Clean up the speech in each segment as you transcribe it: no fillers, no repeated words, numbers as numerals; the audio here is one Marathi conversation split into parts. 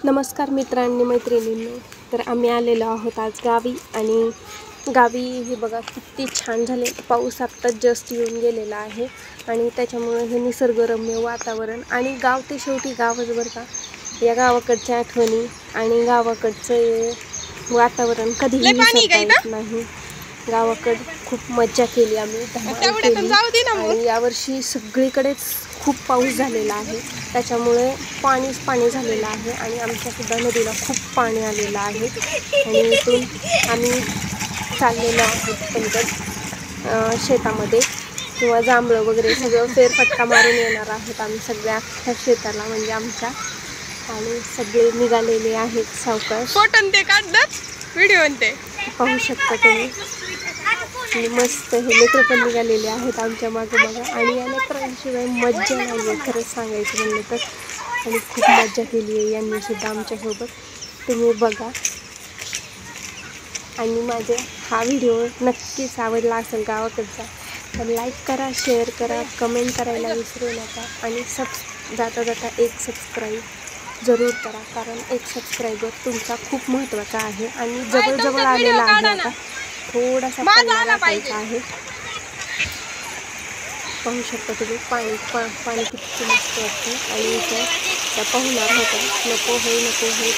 नमस्कार मित्रांनी मैत्रिणींनो, तर आम्ही आलेलो आहोत आज गावी. आणि गावी हे बघा किती छान झाले. पाऊस आत्ताच जस्ट येऊन गेलेला आहे आणि त्याच्यामुळे हे निसर्गरम्य वातावरण आणि गाव ते शेवटी गावच बरं का. या गावाकडच्या आठवणी आणि गावाकडचं वातावरण कधीही विसरता येत नाही. गावाकडे खूप मज्जा केली आम्ही, धमाल केली. आणि यावर्षी सगळीकडेच खूप पाऊस झालेला आहे, त्याच्यामुळे पाणीच पाणी झालेलं आहे आणि आमच्यासुद्धा नदीला खूप पाणी आलेलं आहे. आणि इथून आम्ही चाललेलो आहोत पलीकडे शेतामध्ये किंवा जांभळं वगैरे सगळं फेरफटका मारून येणार आहोत आम्ही सगळ्या अख्ख्या शेताला, म्हणजे आमच्या. आणि सगळे निघालेले आहेत सावकाश. फोटो ते काढतात, व्हिडिओ ते पाहू शकता तुम्ही. आणि मस्त हे लेकरं पण निघालेले आहेत आमच्या मागं बघा. आणि या लेकरांशिवाय मज्जा नाही आहे खरंच सांगायचं म्हणलं तर. आणि खूप मज्जा केली आहे यांनी सुद्धा आमच्यासोबत, तुम्ही बघा. आणि माझे हा व्हिडिओ नक्कीच आवडला असेल गावाकडचा तर लाईक करा, शेअर करा, कमेंट करायला विसरू नका. आणि जाता जाता एक सबस्क्राईब जरूर करा, कारण एक सबस्क्रायबर तुमचा खूप महत्त्वाचा आहे. आणि जवळ आलेला आहे आता, थोडासा पल्ला टाकायचा आहे. पाहू शकता तुम्ही पाणी किती मस्त वाटतं. आणि इथं त्या पाहुणार होत्या, नको होय म्हणत शेवटी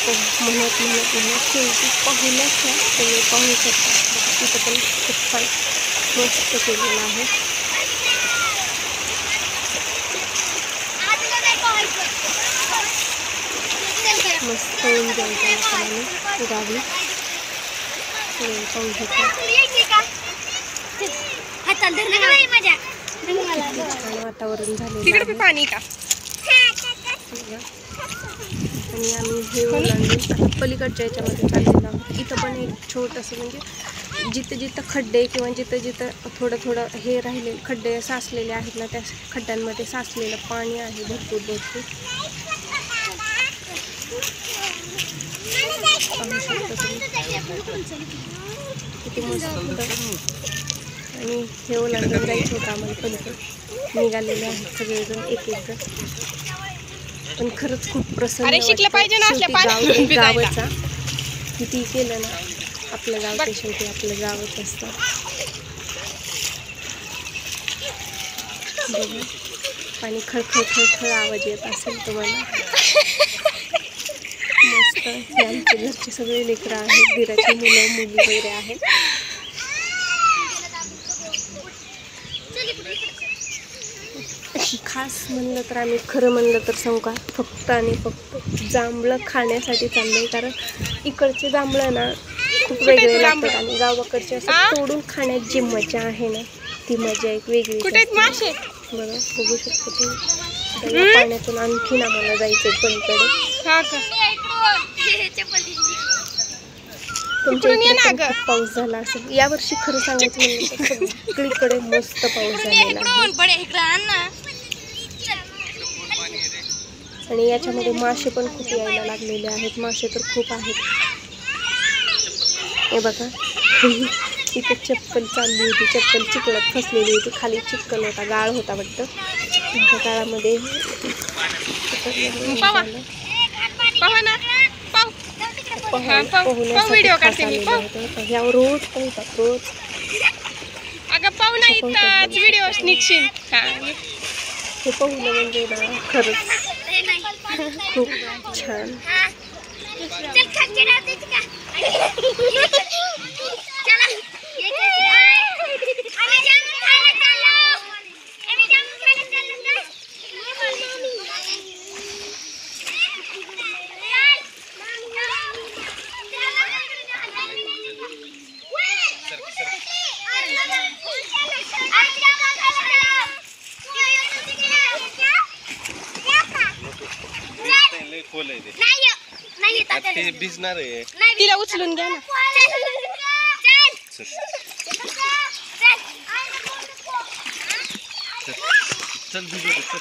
पाहुण्याच तुम्ही पाहू शकता. इथं पण खूप छान मस्त केलेलं आहे. मस्त एन्जॉय केला आम्ही गावी. पाहू शकता छान वातावरण झालेलं आहे. पाणी का. आणि आम्ही हे ओलांडून आता पलीकडच्या याच्यामध्ये चाललेलो आहोत. इथं पण एक छोटंसं म्हणजे जिथं खड्डे किंवा जिथं थोडं हे राहिले खड्डे साचलेले आहेत ना, त्या खड्ड्यांमध्ये साचलेलं पाणी आहे भरपूर. पाहू शकता तुम्ही किती मस्त. आणि हे ओलांडून जायचं होतं आम्हाला पलीकडे. निघालेले आहेत सगळेजण एक जण. पण खरंच खूप प्रसन्न वाटतं. गावाचा किती केलं ना, आपलं गाव ते शेवटी आपलं गावच असतं. बघा पाणी खळखळ आवाज येत असेल तुम्हाला. मस्त. हे आमच्या घरचे सगळे लेकरं आहेत, दिराची मुलं मुली वगैरे आहेत. खास म्हणलं तर आम्ही खरं म्हणलं तर सांगू का, फक्त आणि फक्त जांभळं खाण्यासाठी चाललंय. कारण इकडचे जांभळं ना खूप वेगळे लागतात आणि गावाकडचे असं तोडून खाण्यात जी मजा आहे ना, ती मजा एक वेगळी. बघा बघू शकतो तुम्ही. पाण्यातून आणखीन आम्हाला जायचंय पलीकडे. तुमच्या इकडे खूप पाऊस झाला असेल यावर्षी. खरं सांगायचं म्हणलं तर सगळीकडे मस्त पाऊस झालेला आहे. आणि याच्यामध्ये मासे पण खूप यायला लागलेले आहेत. मासे तर खूप आहेत. हे बघा इथे चप्पल चालली होती, चप्पल चिखलात फसलेली होती. खाली चिखल होता, गाळ होता वाटतं. त्या काळामध्ये यावर रोज पोहतात रोज. हे पोहणं म्हणजे ना खरंच खूप छान. भिजणार आहे, तिला उचलून घ्या ना. चल भिजू चल.